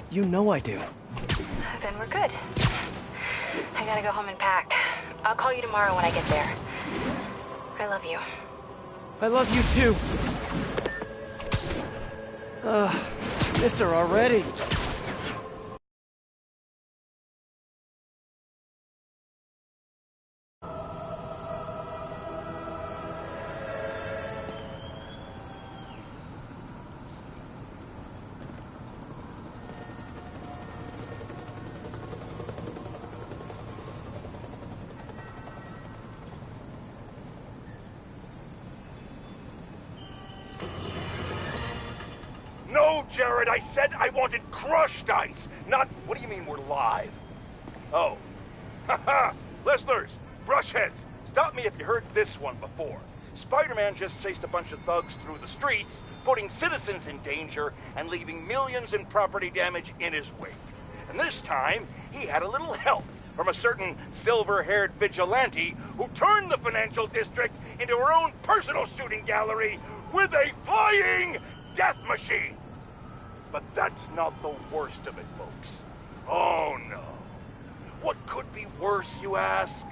You know I do. Then we're good. I gotta go home and pack. I'll call you tomorrow when I get there. I love you. I love you too. Miss her already. Jared, I said I wanted crushed ice, not... What do you mean we're live? Oh. Haha! Listeners, brushheads, stop me if you heard this one before. Spider-Man just chased a bunch of thugs through the streets, putting citizens in danger and leaving millions in property damage in his wake. And this time, he had a little help from a certain silver-haired vigilante who turned the financial district into her own personal shooting gallery with a flying death machine. But that's not the worst of it, folks. Oh, no. What could be worse, you ask?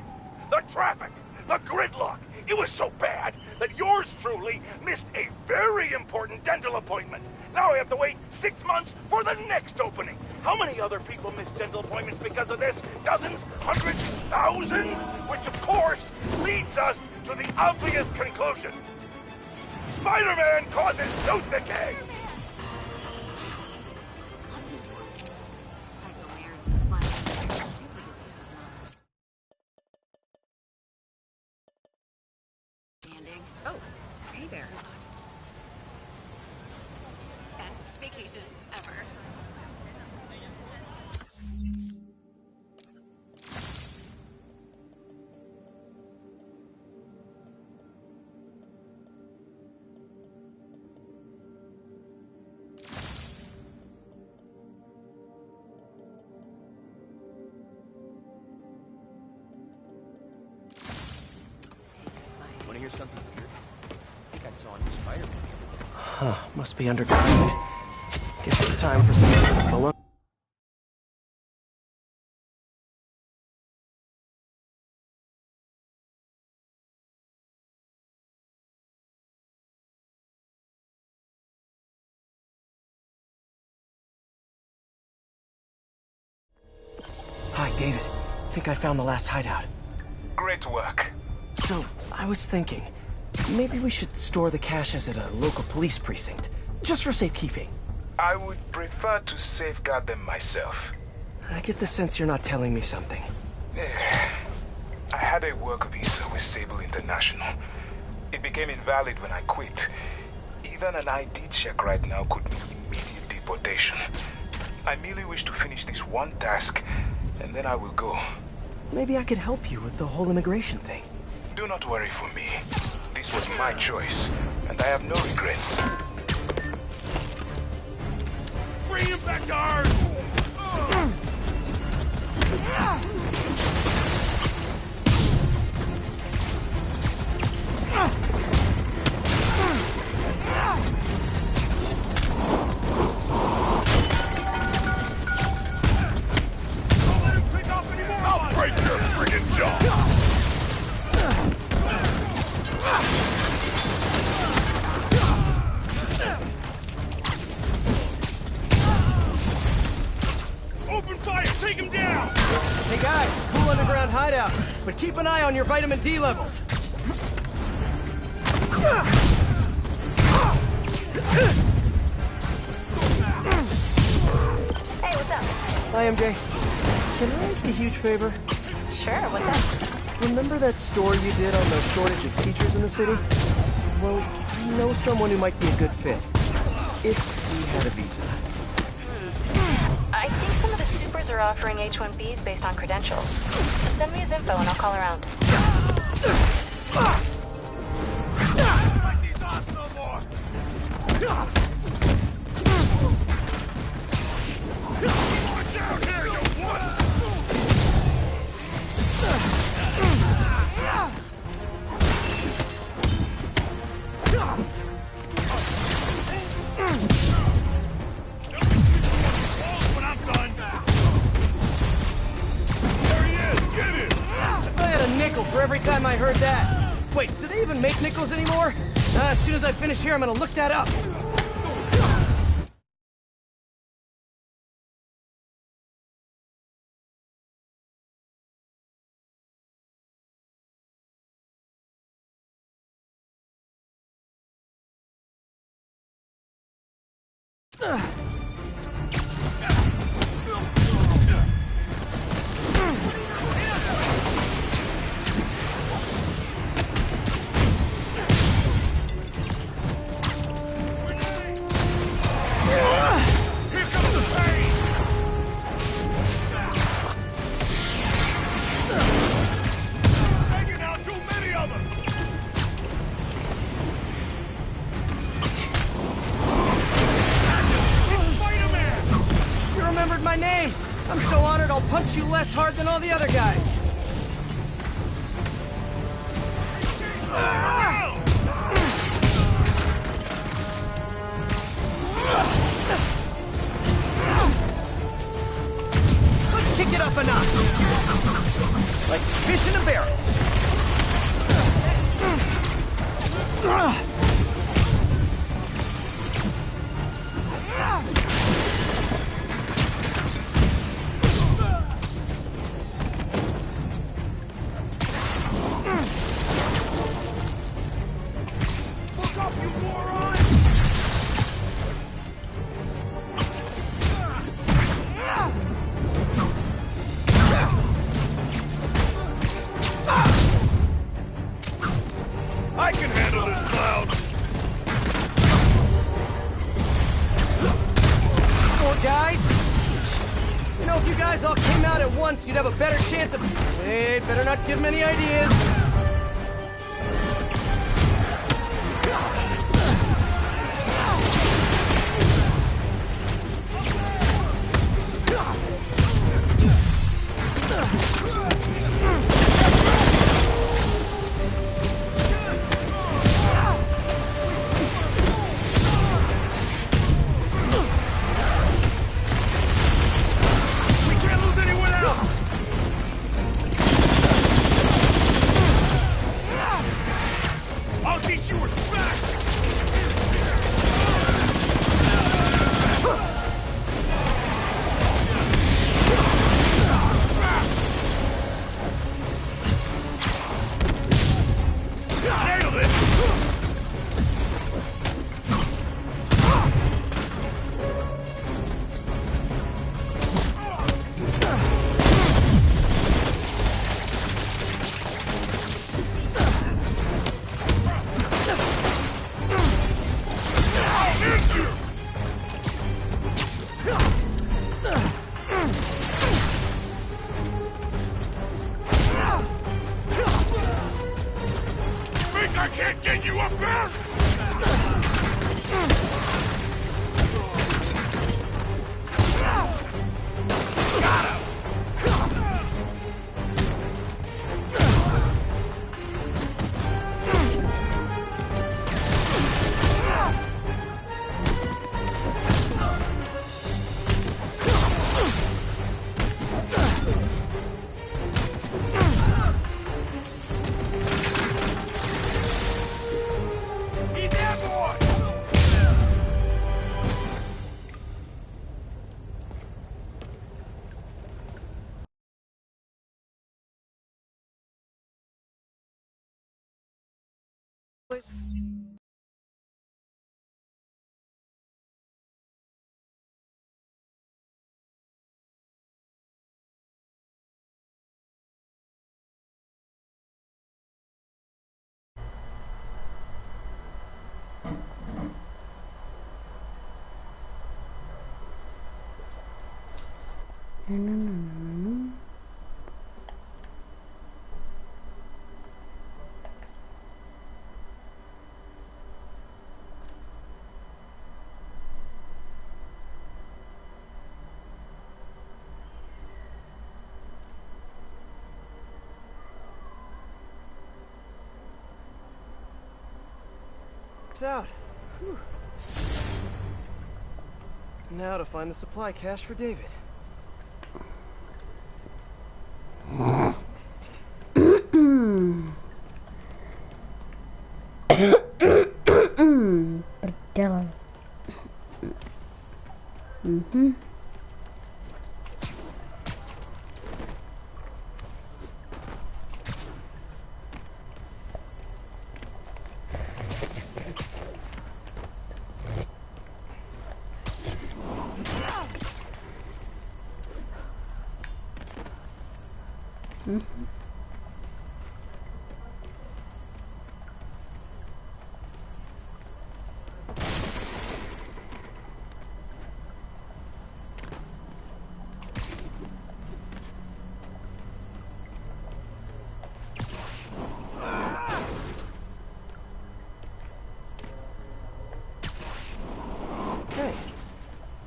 The traffic, the gridlock. It was so bad that yours truly missed a very important dental appointment. Now I have to wait 6 months for the next opening. How many other people miss dental appointments because of this? Dozens? Hundreds? Thousands? Which, of course, leads us to the obvious conclusion. Spider-Man causes tooth decay! Oh, hey there. Best vacation ever. Want to hear something weird? I think I saw a new Spider-Man. Huh, must be underground. Guess it's time for some balloon. Hi, David. Think I found the last hideout. Great work. So, I was thinking, maybe we should store the caches at a local police precinct, just for safekeeping. I would prefer to safeguard them myself. I get the sense you're not telling me something. I had a work visa with Sable International. It became invalid when I quit. Even an ID check right now could mean immediate deportation. I merely wish to finish this one task, and then I will go. Maybe I could help you with the whole immigration thing. Do not worry for me. This was my choice, and I have no regrets. Bring him back to Earth! I'll break your friggin' jaw! Open fire! Take him down! Hey guys, cool underground hideout, but keep an eye on your vitamin D levels. Hey, what's up? Hi, MJ. Can I ask a huge favor? Sure, what's up? Remember that story you did on the shortage of teachers in the city? Well, I know someone who might be a good fit. If he had a visa. I think some of the supers are offering H-1Bs based on credentials. Send me his info and I'll call around. Like these odds no more! Watch out here, you what? When I Wait, do they even make nickels anymore? As soon as I finish here, I'm gonna look that up. My name! I'm so honored I'll punch you less hard than all the other guys. Let's kick it up a notch. Like fish in a barrel. I can handle this cloud! Four guys? You know, if you guys all came out at once, you'd have a better chance of... Wait, better not give them any ideas. I can't get you up there! It's out. Whew. Now to find the supply cache for David. Hey,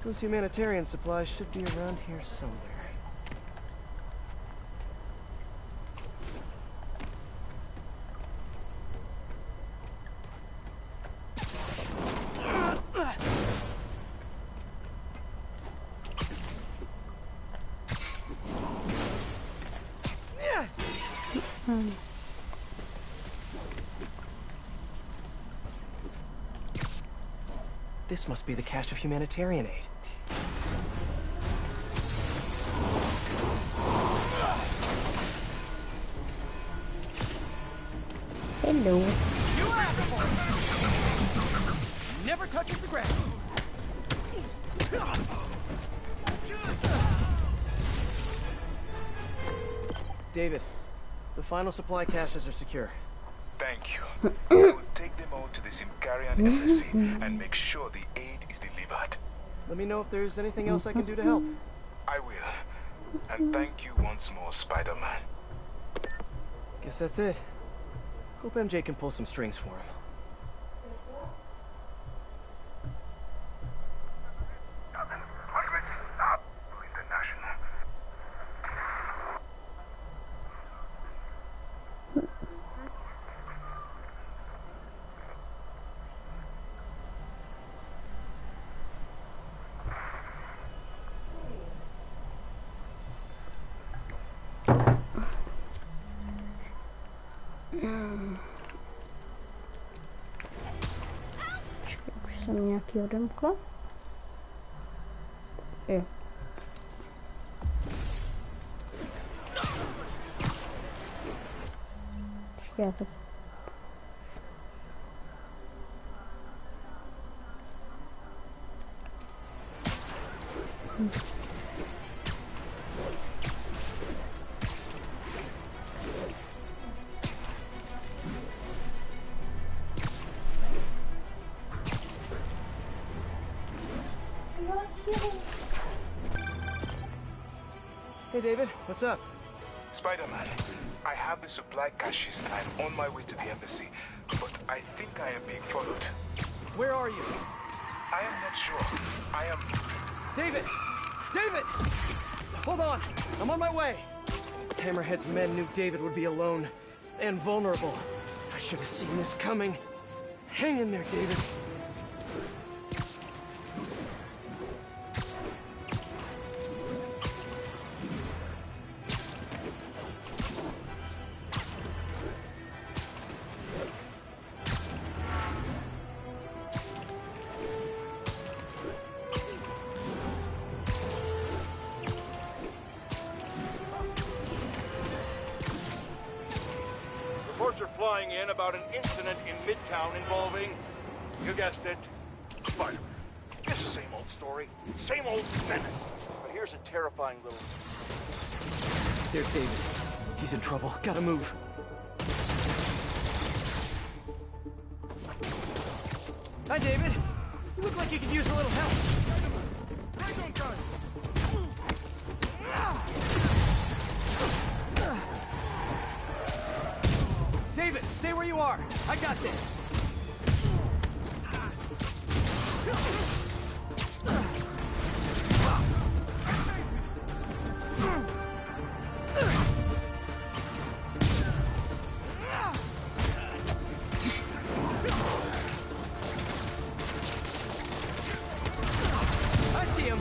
those humanitarian supplies should be around here somewhere. This must be the cache of humanitarian aid. Hello. You asshole! Never touches the ground. David, the final supply caches are secure. Thank you. I will take them all to the Symkarian embassy and make sure the aid is delivered. Let me know if there's anything else I can do to help. I will. And thank you once more, Spider-Man. Guess that's it. Hope MJ can pull some strings for him. International. Jsem nějaký odemkla? Jo. Já to... Hey David, what's up? Spider-Man, I have the supply caches and I'm on my way to the embassy, but I think I am being followed. Where are you? I am not sure. I am... David! David! Hold on, I'm on my way. Hammerhead's men knew David would be alone and vulnerable. I should have seen this coming. Hang in there, David. Reports are flying in about an incident in Midtown involving, you guessed it, Spider-Man. It's the same old story, same old menace. But here's a terrifying little... There's David. He's in trouble. Gotta move. Hi, David. You look like you could use a little help. David, stay where you are. I got this. I see him.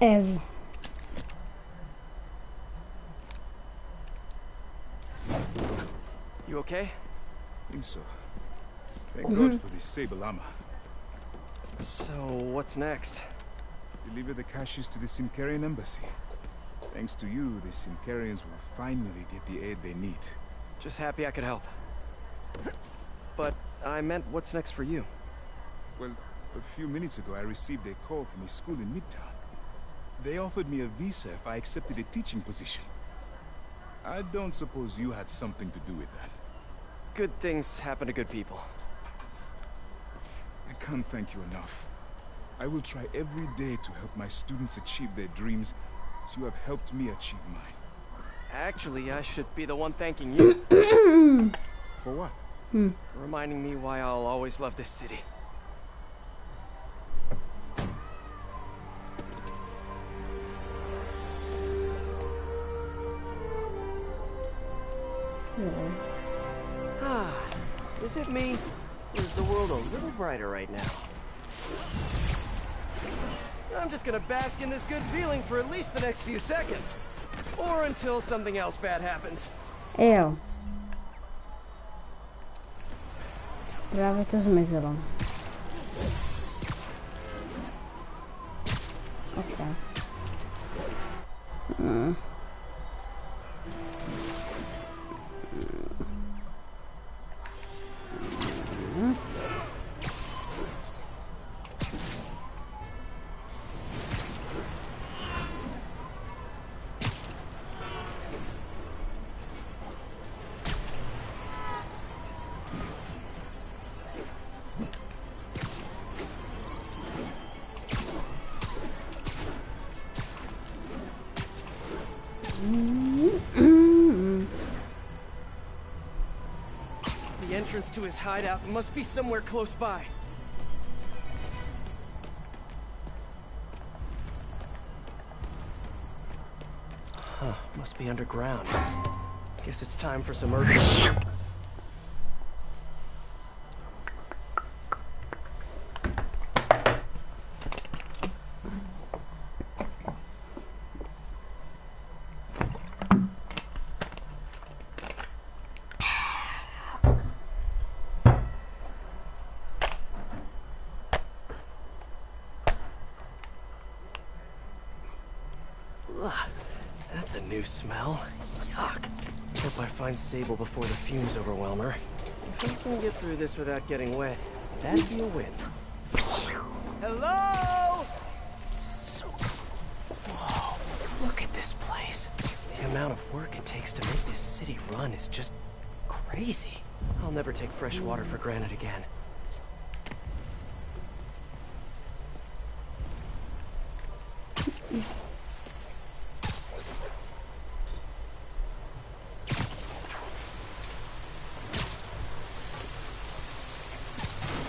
Ez. You okay? I think so. Thank God for this sable armor. So, what's next? Deliver the caches to the Simkarian embassy. Thanks to you, the Simkarians will finally get the aid they need. Just happy I could help. But I meant, what's next for you? Well, a few minutes ago I received a call from a school in Midtown. They offered me a visa if I accepted a teaching position. I don't suppose you had something to do with that. Good things happen to good people. I can't thank you enough. I will try every day to help my students achieve their dreams, as you have helped me achieve mine. Actually, I should be the one thanking you. For what? Reminding me why I'll always love this city. Ah, is it me? Or is the world a little brighter right now? I'm just gonna bask in this good feeling for at least the next few seconds. Or until something else bad happens. Eu. Prawie to zmierzam. Okej. The entrance to his hideout must be somewhere close by. Huh, must be underground. Guess it's time for some urban... Ugh, that's a new smell. Yuck. Hope I find Sable before the fumes overwhelm her. If I can get through this without getting wet, that'd be a win. Hello? This is so cool. Whoa, look at this place. The amount of work it takes to make this city run is just crazy. I'll never take fresh water for granted again.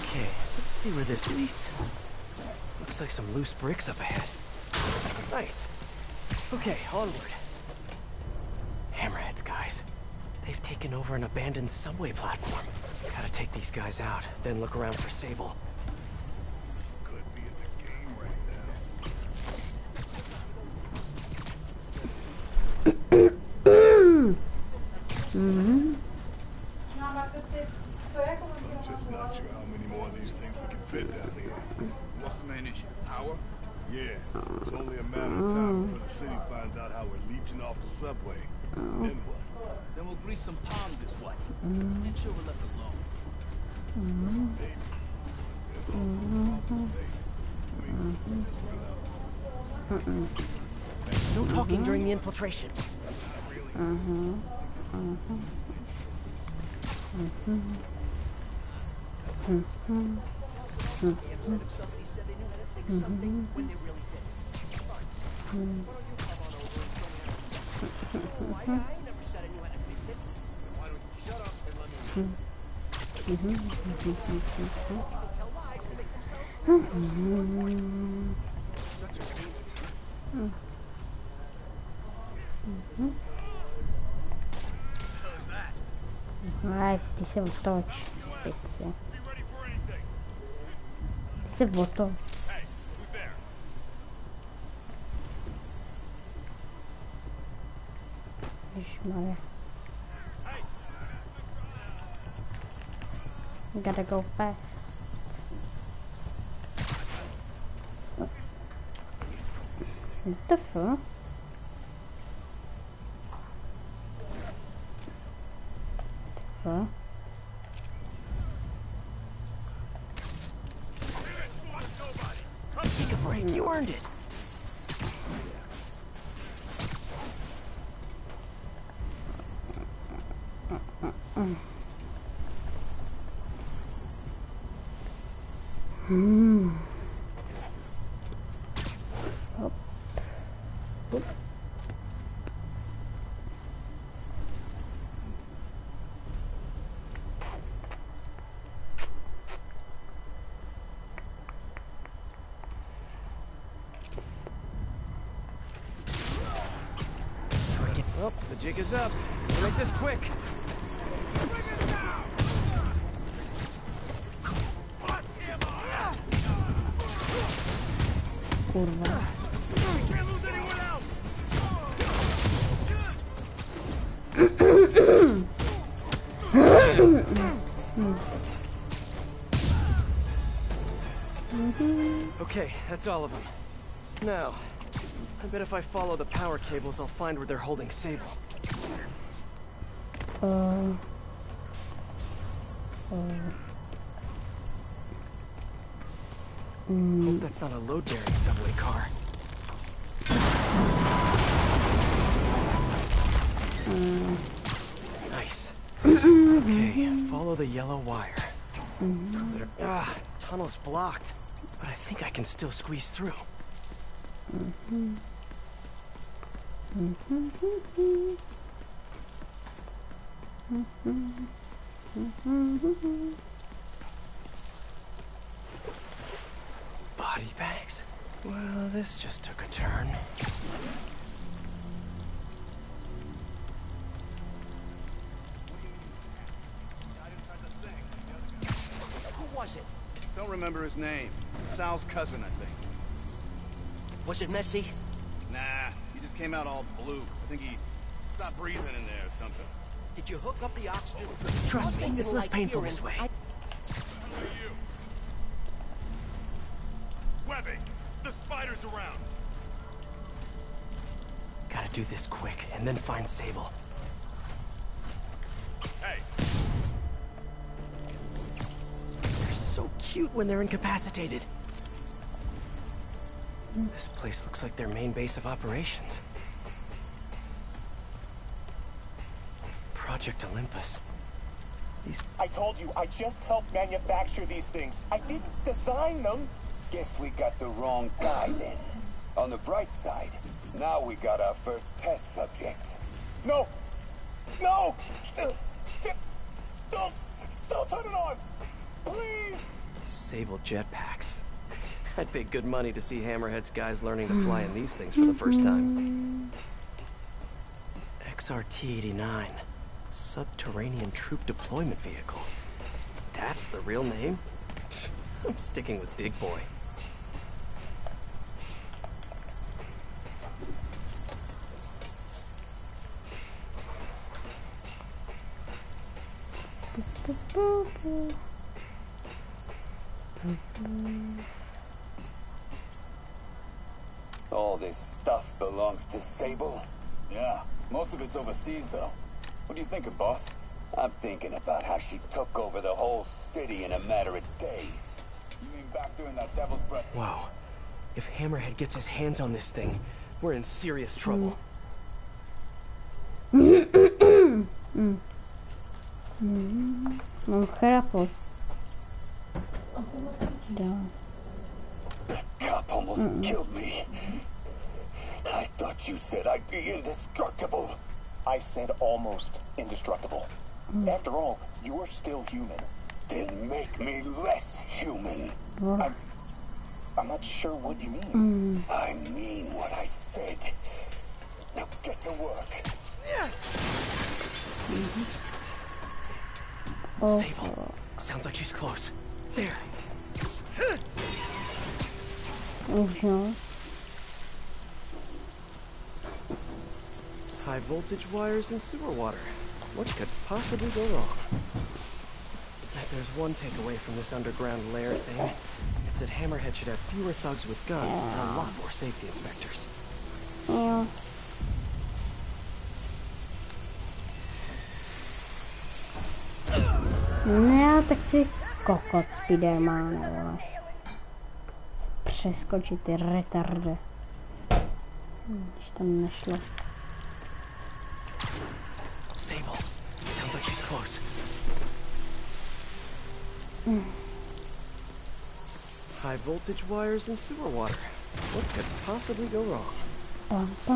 Okay, let's see where this leads. Looks like some loose bricks up ahead. Nice. Okay, onward. Hammerheads, guys. They've taken over an abandoned subway platform. Gotta take these guys out, then look around for Sable. Could be in the game right now. I'm just not sure how many more of these things we can fit down here. What's the main issue? Power? Yeah, it's only a matter of time before the city finds out how we're leeching off the subway. Then what? Then we'll grease some palms this way. Make sure we're left alone. Maybe. There's also problems today. No talking during the infiltration. Somebody said they knew how to fix something when they really didn't. Why don't you come on over and show me how? I never said I knew how to fix it. Why don't you shut up and let me People tell lies to make Vai, ti se voltou. Spezia. Se voltou. Ježišmarja. Gotta go fast. What the fuck? Huh? Take a break, you earned it. Up. Up. Well, the jig is up. We'll make this quick. Kurwa. Okay, that's all of them. Now, I bet if I follow the power cables, I'll find where they're holding Sable. Hope that's not a load-bearing subway car. Nice. Okay, follow the yellow wire. Tunnel's blocked, but I think I can still squeeze through. Body bags? Well, this just took a turn. Who was it? Don't remember his name. Sal's cousin, I think. Was it messy? Nah, he just came out all blue. I think he stopped breathing in there or something. Did you hook up the oxygen? Trust me, it's less painful this way. Webbing! The spider's around! Gotta do this quick, and then find Sable. Hey! They're so cute when they're incapacitated. This place looks like their main base of operations. Project Olympus. I told you, I just helped manufacture these things. I didn't design them. Guess we got the wrong guy then. On the bright side, now we got our first test subject. No! No! Don't turn it on! Please! Sable jetpacks. I'd pay good money to see Hammerhead's guys learning to fly in these things for the first time. XRT-89. Subterranean Troop Deployment Vehicle. That's the real name? I'm sticking with Big Boy. All this stuff belongs to Sable? Yeah, most of it's overseas though. What are you thinking, boss? I'm thinking about how she took over the whole city in a matter of days. You mean back during that Devil's Breath? Wow. If Hammerhead gets his hands on this thing, we're in serious trouble. I'm careful. Down. That cop almost killed me. I thought you said I'd be indestructible. I said almost indestructible. After all, you're still human. Then make me less human. I'm not sure what you mean. I mean what I said. Now get to work. Sable. Sounds like she's close. There. High voltage wires and sewer water. What could possibly go wrong? If there's one takeaway from this underground lair thing, it's that Hammerhead should have fewer thugs with guns and a lot more safety inspectors. Ja. No, tak si kokot Spidermane, vole. Přeskočit ty retarde. Když tam nešlo. Sable. Sounds like she's close. High voltage wires and sewer water. What could possibly go wrong? If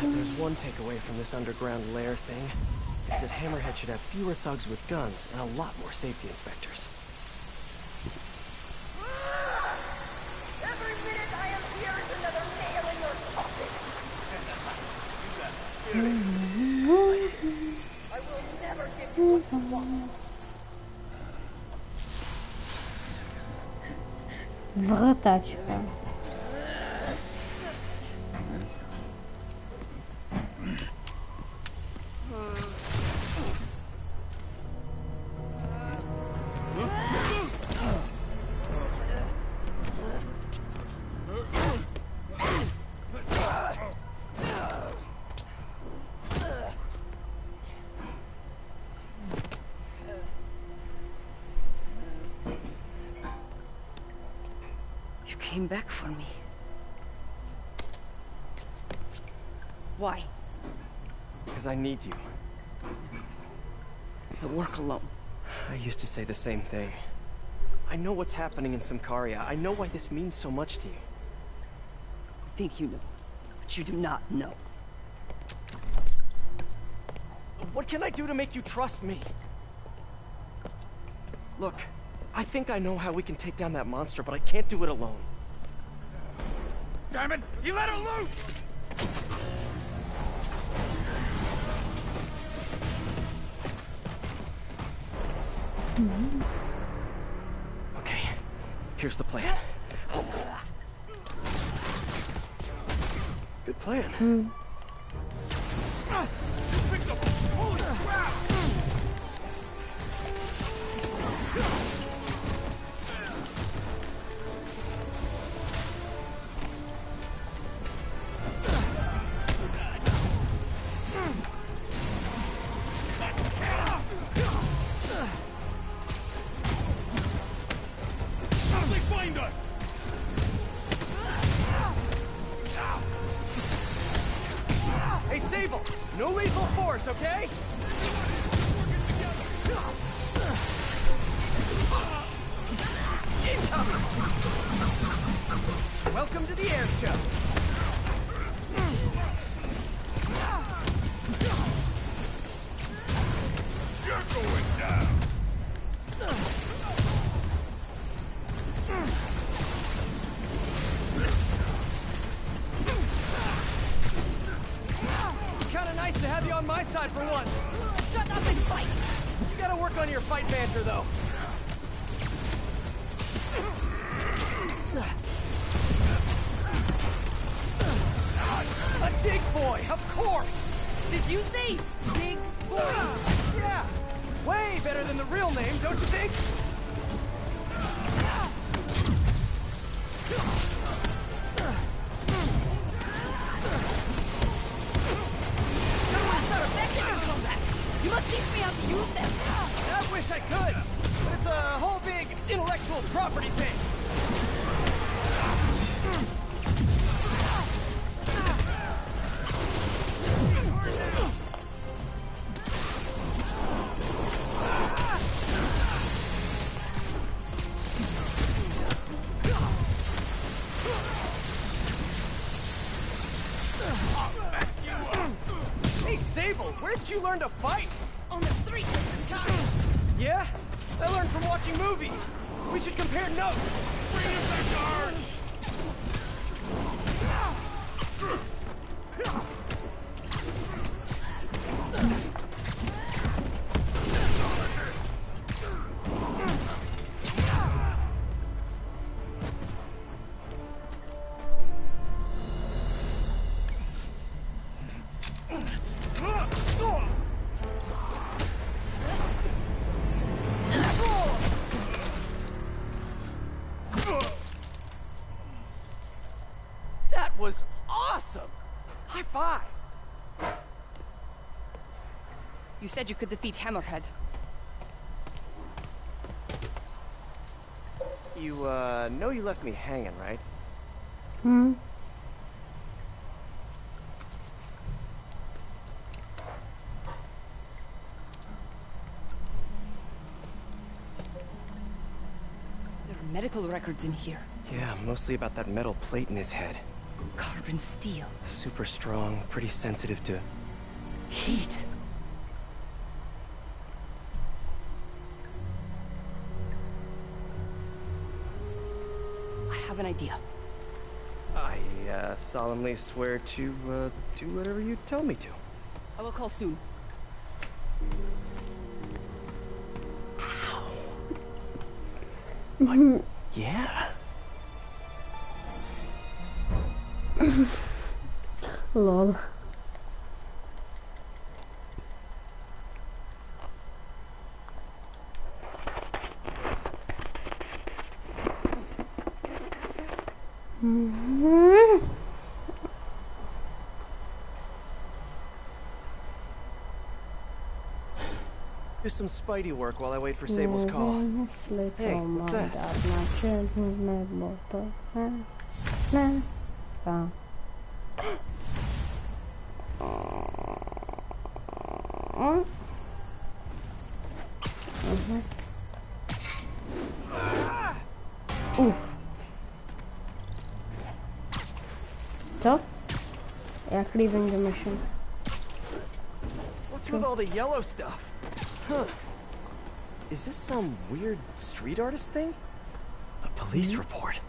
there's one takeaway from this underground lair thing, it's that Hammerhead should have fewer thugs with guns and a lot more safety inspectors. Every minute I am here is another nail in your coffin. I will never give you what you want. Vrtačka. Came back for me. Why? Because I need you. I work alone. I used to say the same thing. I know what's happening in Symkaria. I know why this means so much to you. I think you know, but you do not know. What can I do to make you trust me? Look, I think I know how we can take down that monster, but I can't do it alone. Damn it! You let her loose! Okay, here's the plan. Good plan. Holy crap! Hey, Sable! No lethal force, okay? Incoming! Welcome to the air show! You're going down! Kinda nice to have you on my side for once. Shut up and fight! You gotta work on your fight banter, though. A dig boy, of course! Did you say big boy? Yeah! Way better than the real name, don't you think? You must teach me how to use them. I wish I could, but it's a whole big intellectual property thing. Hey, Sable, where did you learn to fight? On the street, God. Yeah? I learned from watching movies. We should compare notes. Bring it back to Arch! You said you could defeat Hammerhead. You, know you left me hanging, right? Hmm? There are medical records in here. Yeah, mostly about that metal plate in his head. Carbon steel. Super strong, pretty sensitive to Heat. I have an idea. I, solemnly swear to, do whatever you tell me to. I will call soon. Yeah. Lol. Do some Spidey work while I wait for Sable's call. Hey, what's that? Co? Jak leaving the mission? What's with all the yellow stuff? Huh. Is this some weird street artist thing? A police report.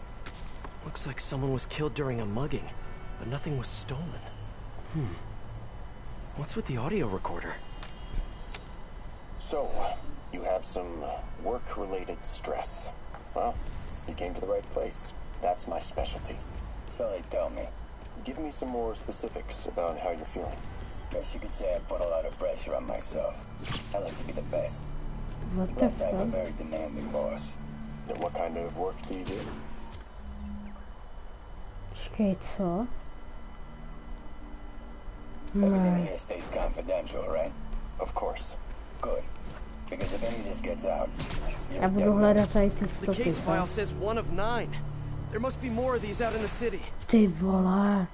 Looks like someone was killed during a mugging, but nothing was stolen. What's with the audio recorder? So, you have some work-related stress. Well, you came to the right place. That's my specialty. So they tell me. Give me some more specifics about how you're feeling. Guess you could say I put a lot of pressure on myself. I like to be the best. What the Plus, I have a fuck? very demanding boss. And what kind of work do you do? Czekaj, co? Everything here stays confidential, right? Of course. Good. Because if any of this gets out, you're Já a dead budu man. hledat tady ty The stopy, case file co? says 1 of 9. There must be more of these out in the city. Ty vole.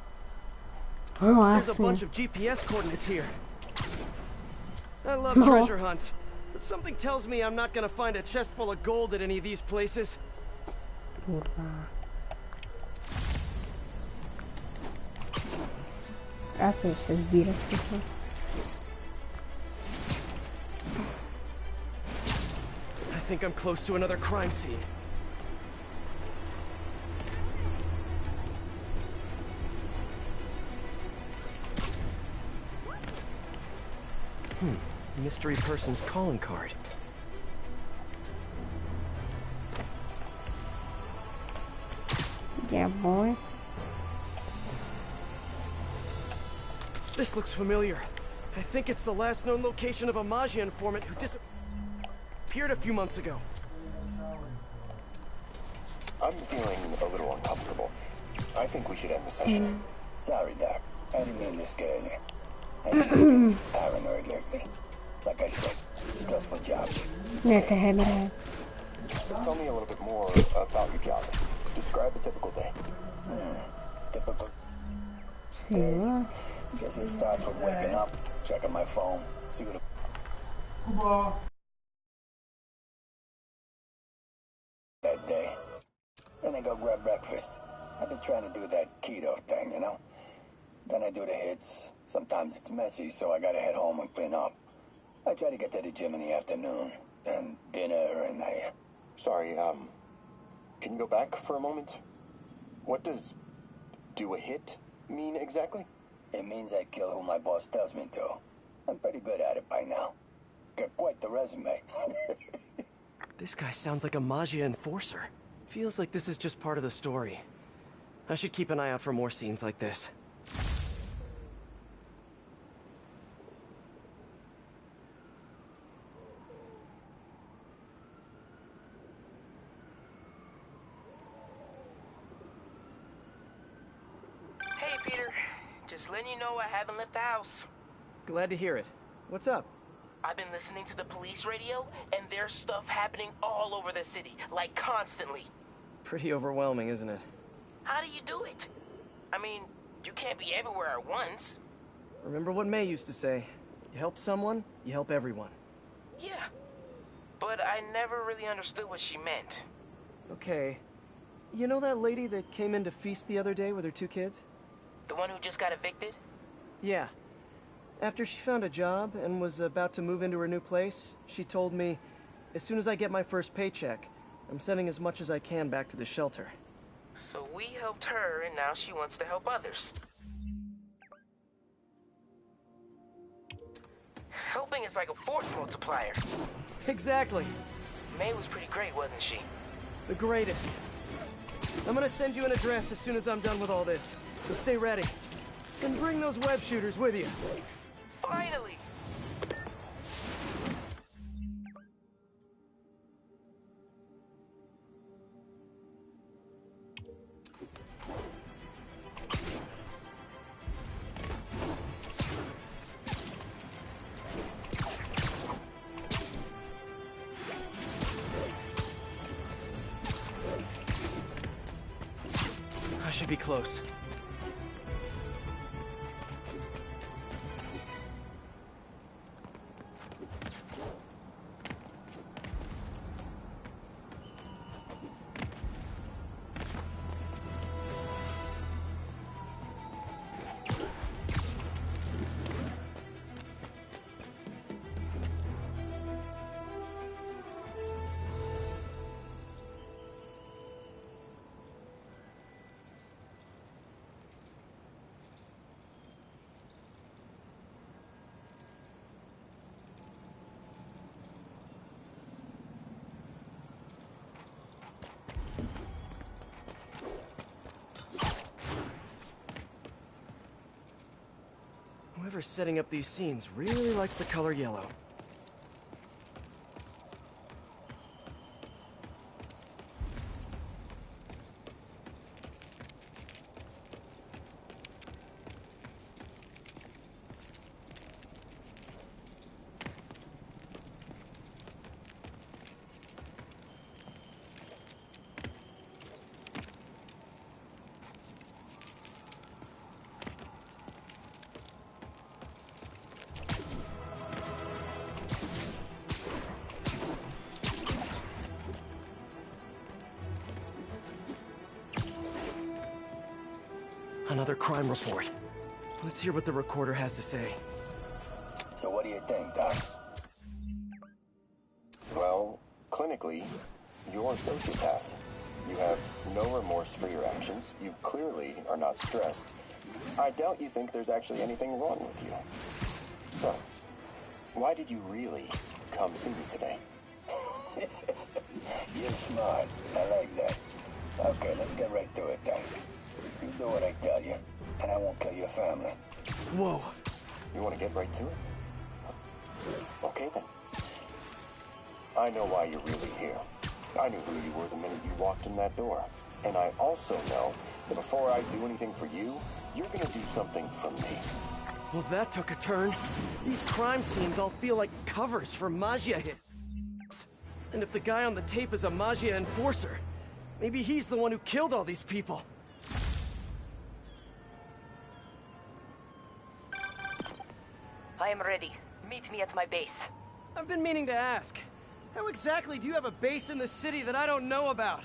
No, There's a bunch jasně. of GPS coordinates here. I love No. treasure hunts, but something tells me I'm not gonna find a chest full of gold at any of these places. Kurva. Já to ještě sbírat všechno. I think I'm close to another crime scene. Mystery person's calling card. Yeah, boy. This looks familiar. I think it's the last known location of a Maggia informant who disappeared a few months ago. I'm feeling a little uncomfortable. I think we should end the session. Sorry, Doc. I didn't mean to scare you. I just been paranoid lately. Like I said, stressful job. Ne, to je Hammerhead. Tell me a little bit more about your job. Describe a typical day. Typical. Jo. Guess it starts with waking up, checking my phone, see what that day. Then I go grab breakfast. I've been trying to do that keto thing, you know? Then I do the hits. Sometimes it's messy, so I gotta head home and clean up. I try to get to the gym in the afternoon. Then dinner and I... Sorry, can you go back for a moment? What does do a hit mean exactly? It means I kill who my boss tells me to. I'm pretty good at it by now. Got quite the resume. This guy sounds like a Maggia enforcer. Feels like this is just part of the story. I should keep an eye out for more scenes like this. Hey, Peter. Just letting you know I haven't left the house. Glad to hear it. What's up? I've been listening to the police radio, and there's stuff happening all over the city, like constantly. Pretty overwhelming, isn't it? How do you do it? I mean, you can't be everywhere at once. Remember what May used to say. You help someone, you help everyone. Yeah. But I never really understood what she meant. Okay. You know that lady that came in to feast the other day with her 2 kids? The one who just got evicted? Yeah. After she found a job and was about to move into her new place, she told me, as soon as I get my first paycheck, I'm sending as much as I can back to the shelter. So we helped her, and now she wants to help others. Helping is like a force multiplier. Exactly. May was pretty great, wasn't she? The greatest. I'm gonna send you an address as soon as I'm done with all this, so stay ready. And bring those web shooters with you. Finally! I should be close. Whoever's setting up these scenes really likes the color yellow. Another crime report. Let's hear what the recorder has to say. So what do you think, Doc? Well, clinically, you're a sociopath. You have no remorse for your actions. You clearly are not stressed. I doubt you think there's actually anything wrong with you. So, why did you really come see me today? You're smart. I like that. Okay, let's get right to it then. You do what I tell you, and I won't kill your family. Whoa. You want to get right to it? Okay then. I know why you're really here. I knew who you were the minute you walked in that door. And I also know that before I do anything for you, you're gonna do something for me. Well, that took a turn. These crime scenes all feel like covers for Maggia hits. And if the guy on the tape is a Maggia enforcer, maybe he's the one who killed all these people. I am ready. Meet me at my base. I've been meaning to ask. How exactly do you have a base in the city that I don't know about?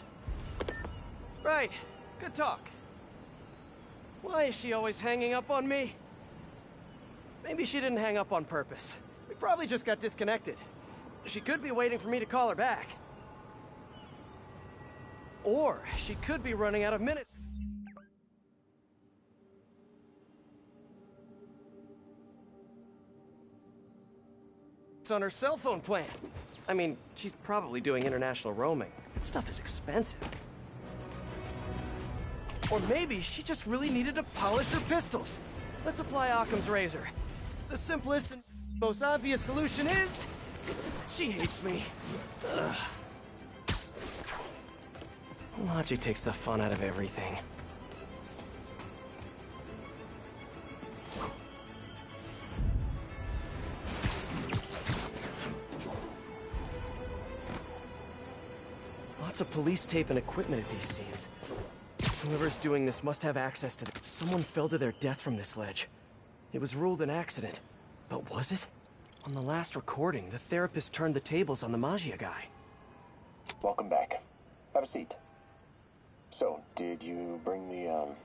Right. Good talk. Why is she always hanging up on me? Maybe she didn't hang up on purpose. We probably just got disconnected. She could be waiting for me to call her back. Or she could be running out of minutes. On her cell phone plan. I mean, she's probably doing international roaming. That stuff is expensive. Or maybe she just really needed to polish her pistols. Let's apply Occam's razor. The simplest and most obvious solution is... she hates me. Ugh. Logic takes the fun out of everything. Lots of police tape and equipment at these scenes. Whoever's doing this must have access to Someone fell to their death from this ledge. It was ruled an accident. But was it? On the last recording, the therapist turned the tables on the Maggia guy. Welcome back. Have a seat. So, did you bring the,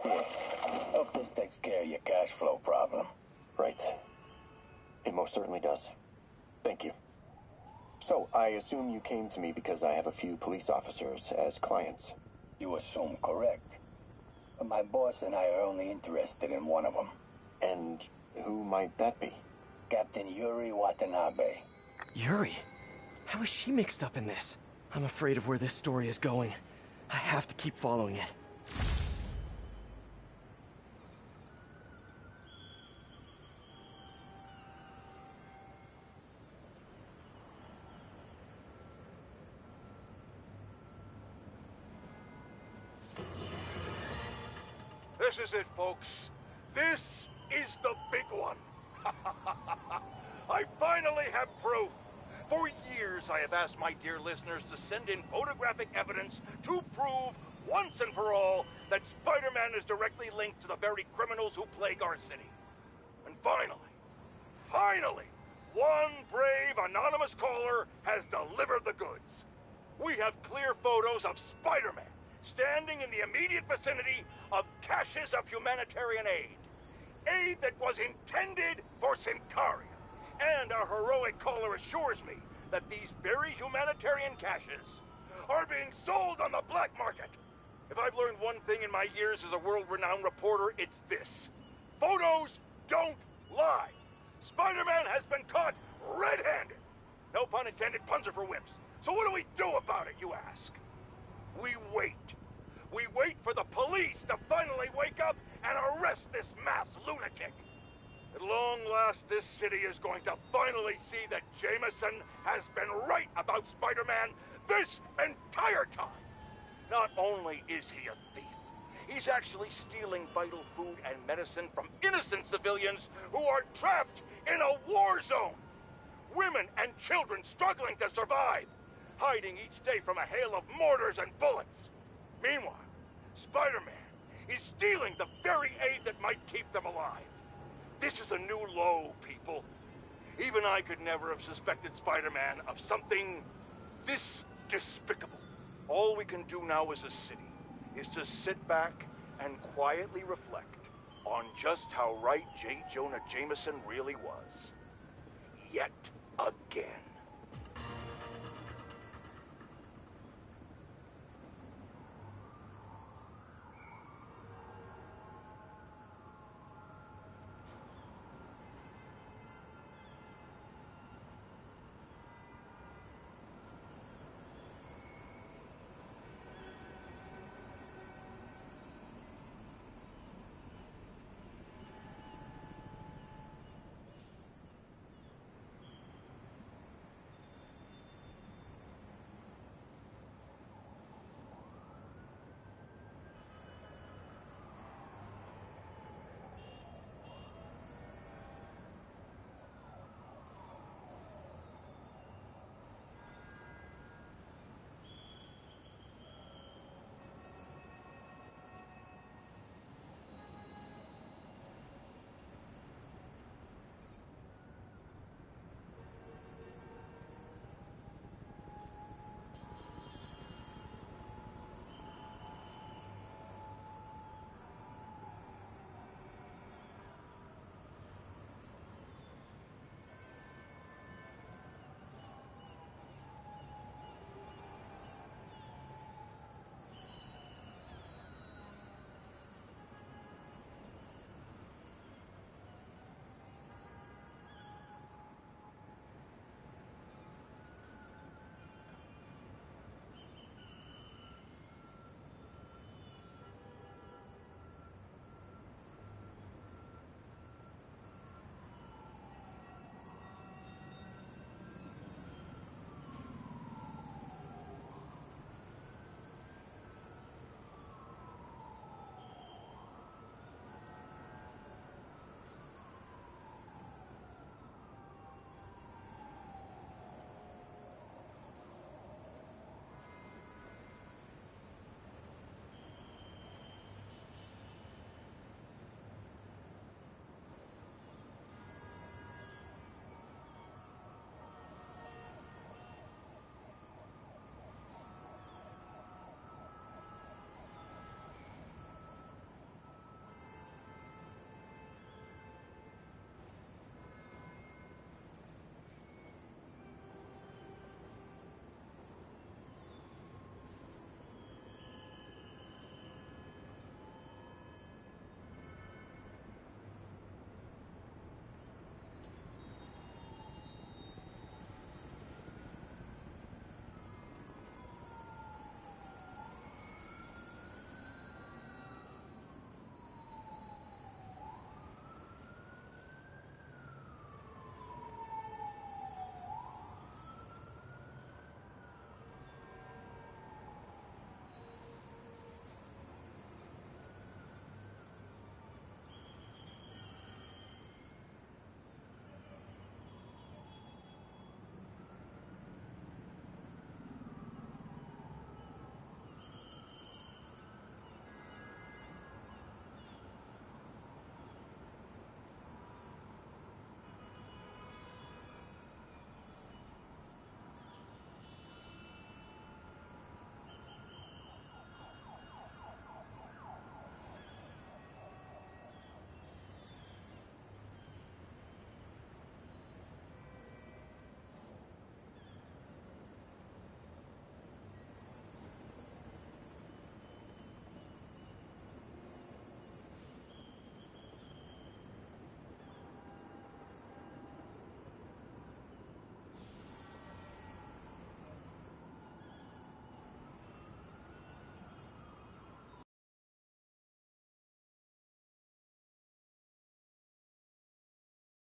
Hope this takes care of your cash flow problem. Right. It most certainly does. Thank you. So, I assume you came to me because I have a few police officers as clients. You assume correct. But my boss and I are only interested in one of them. And who might that be? Captain Yuri Watanabe. Yuri? How is she mixed up in this? I'm afraid of where this story is going. I have to keep following it. This is it, folks. This is the big one. I finally have proof. For years, I have asked my dear listeners to send in photographic evidence to prove, once and for all, that Spider-Man is directly linked to the very criminals who plague our city. And finally, one brave anonymous caller has delivered the goods. We have clear photos of Spider-Man standing in the immediate vicinity of caches of humanitarian aid. Aid that was intended for Symkaria. And our heroic caller assures me that these very humanitarian caches are being sold on the black market. If I've learned one thing in my years as a world-renowned reporter, it's this. Photos don't lie. Spider-Man has been caught red-handed. No pun intended, puns are for wimps. So what do we do about it, you ask? We wait. We wait for the police to finally wake up and arrest this mass lunatic. At long last, this city is going to finally see that Jameson has been right about Spider-Man this entire time. Not only is he a thief, he's actually stealing vital food and medicine from innocent civilians who are trapped in a war zone. Women and children struggling to survive, hiding each day from a hail of mortars and bullets. Meanwhile, Spider-Man is stealing the very aid that might keep them alive. This is a new low, people. Even I could never have suspected Spider-Man of something this despicable. All we can do now as a city is to sit back and quietly reflect on just how right J. Jonah Jameson really was. Yet again.